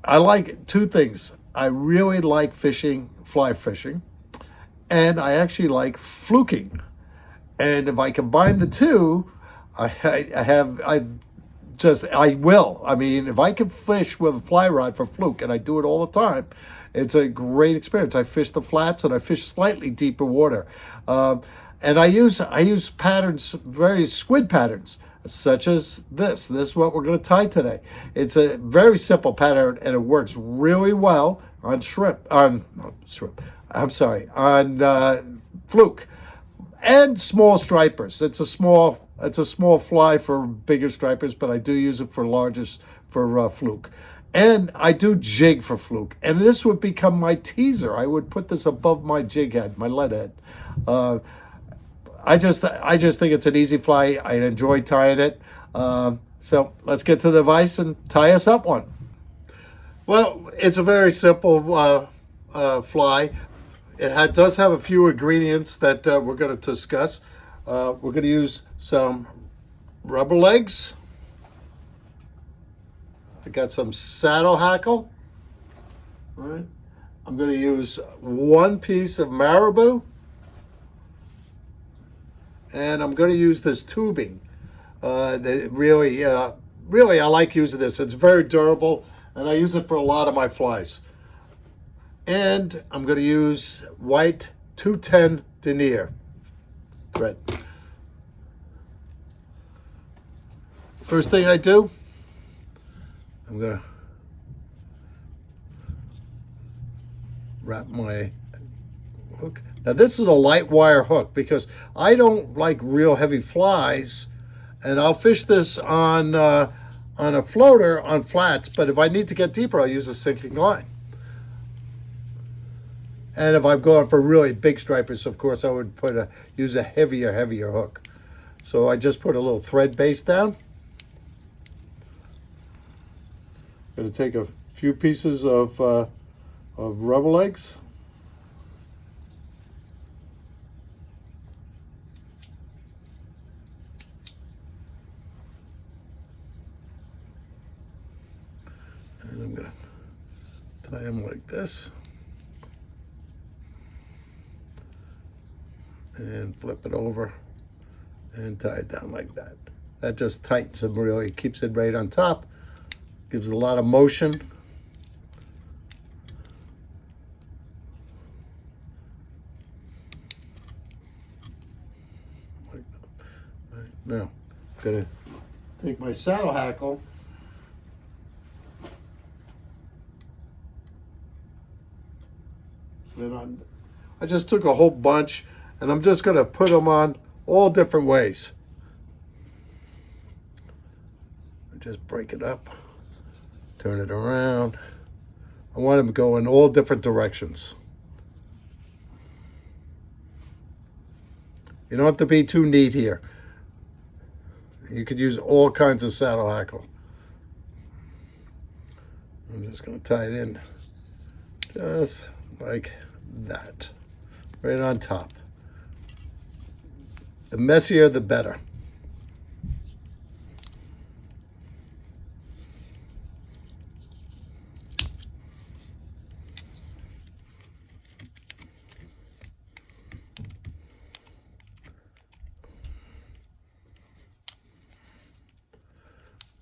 I like two things. I really like fishing, fly fishing, and I actually like fluking. And if I combine the two, I will. I mean, if I can fish with a fly rod for fluke, and I do it all the time, it's a great experience. I fish the flats and I fish slightly deeper water, and I use patterns, various squid patterns, such as this. This is what we're going to tie today. It's a very simple pattern, and it works really well on shrimp. On no, shrimp. I'm sorry, on fluke and small stripers. It's a small fly for bigger stripers, but I do use it for largest for fluke. And I do jig for fluke, and this would become my teaser. I would put this above my jig head, my lead head. Uh, I just think it's an easy fly. I enjoy tying it. So let's get to the vise and tie us up one. Well, it's a very simple fly. Does have a few ingredients that we're going to discuss. We're going to use some rubber legs. I got some saddle hackle. All right. I'm going to use one piece of marabou, and I'm going to use this tubing. Really, I like using this. It's very durable, and I use it for a lot of my flies. And I'm going to use white 210 denier thread. First thing I do, I'm going to wrap my hook. Now this is a light wire hook because I don't like real heavy flies, and I'll fish this on a floater on flats, but if I need to get deeper, I'll use a sinking line. And if I'm going for really big stripers, of course, I would use a heavier hook. So I just put a little thread base down. Going to take a few pieces of rubber legs. And I'm going to tie them like this. And flip it over and tie it down like that. That just tightens them really, keeps it right on top, gives a lot of motion. Like that. Right, now, I'm gonna take my saddle hackle and I just took a whole bunch, and I'm just going to put them on all different ways. Just break it up, turn it around. I want them to go in all different directions. You don't have to be too neat here. You could use all kinds of saddle hackle. I'm just going to tie it in just like that, right on top. The messier, the better.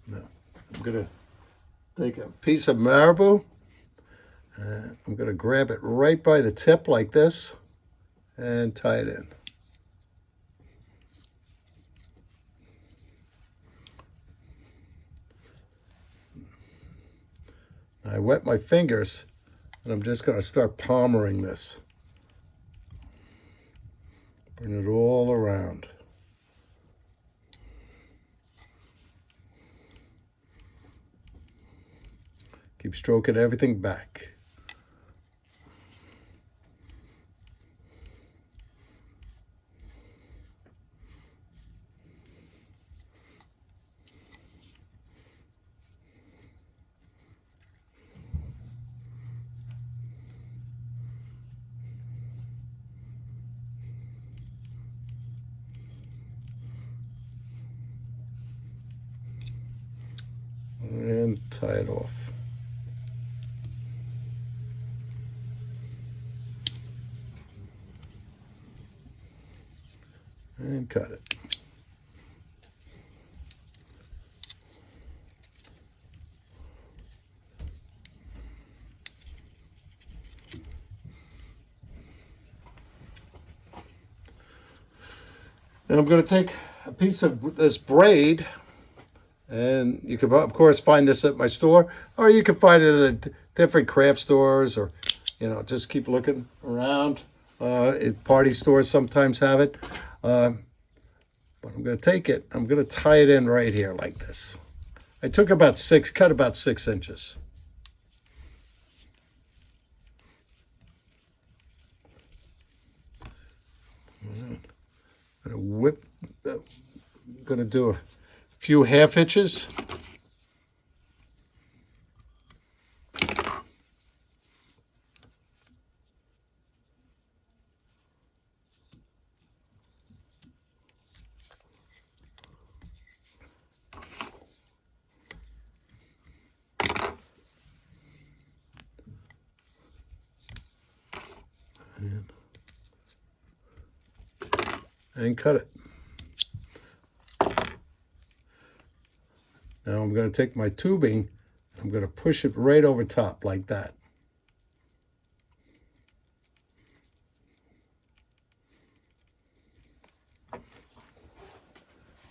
Now, I'm going to take a piece of marabou, and I'm going to grab it right by the tip like this and tie it in. I wet my fingers, and I'm just going to start palmering this. Bring it all around. Keep stroking everything back. And tie it off. and cut it. And I'm going to take a piece of this braid, and you can, of course, find this at my store, or you can find it at different craft stores, or, just keep looking around. Party stores sometimes have it. But I'm going to take it, I'm going to tie it in right here like this. I took cut about 6 inches. I'm going to do a few half hitches. And cut it. Now I'm going to take my tubing, I'm going to push it right over top like that.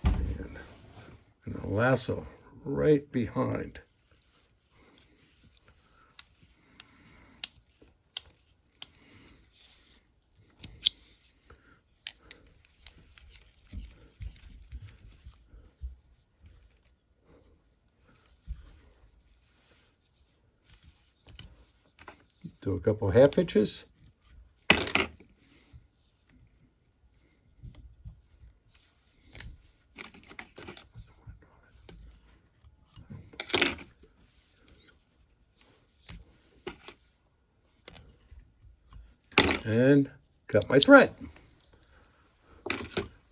And a lasso right behind. Do a couple half hitches. And cut my thread.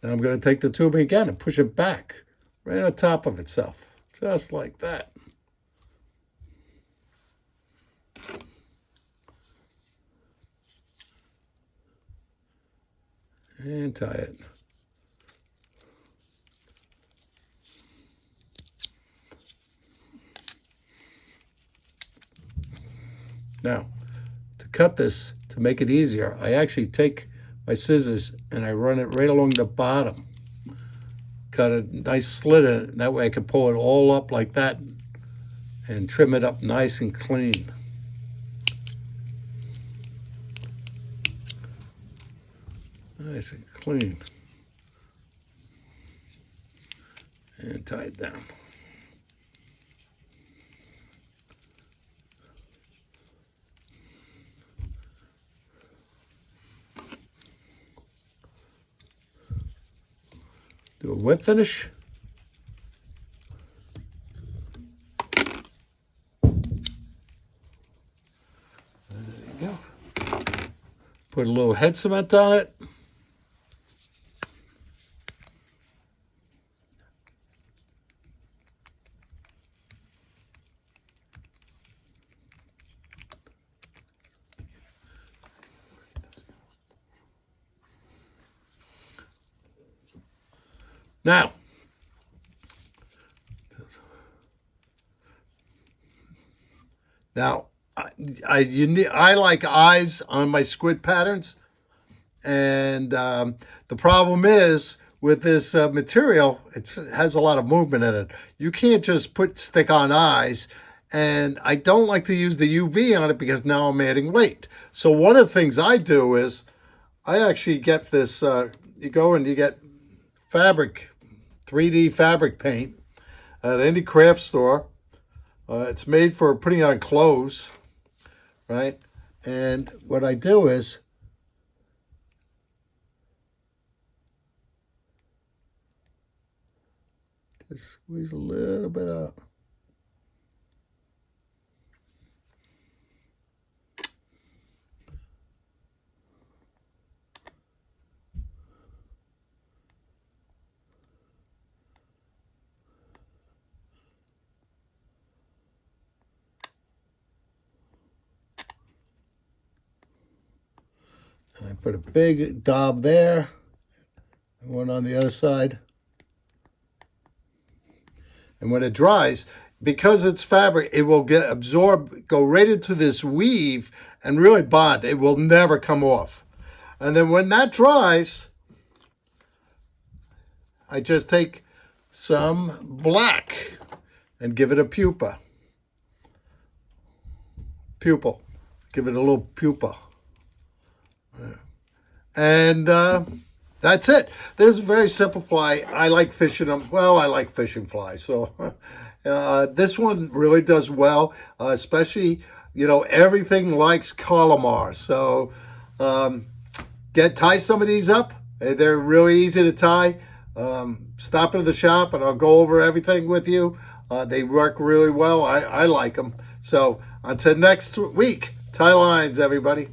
Now I'm going to take the tubing again and push it back right on top of itself, just like that. And tie it. Now, to cut this, to make it easier, I actually take my scissors and I run it right along the bottom. Cut a nice slit in it, and that way I can pull it all up like that and trim it up nice and clean. Nice and clean. And tie it down. Do a whip finish. There you go. Put a little head cement on it. Now, I like eyes on my squid patterns, and the problem is with this material, it has a lot of movement in it. You can't just stick on eyes, and I don't like to use the UV on it because now I'm adding weight. So one of the things I do is I actually get this. You go and you get fabric, 3D fabric paint at any craft store. It's made for putting on clothes, right? And what I do is just squeeze a little bit out. And I put a big daub there. one on the other side. And when it dries, because it's fabric, it will get absorbed, go right into this weave and really bond. It will never come off. And then when that dries, I just take some black and give it a pupil. Give it a little pupil. And that's it. This is a very simple fly. I like fishing them. Well, I like fishing flies. So this one really does well, especially, everything likes calamar. So tie some of these up. They're really easy to tie. Stop into the shop and I'll go over everything with you. They work really well. I like them. So until next week, tie lines, everybody.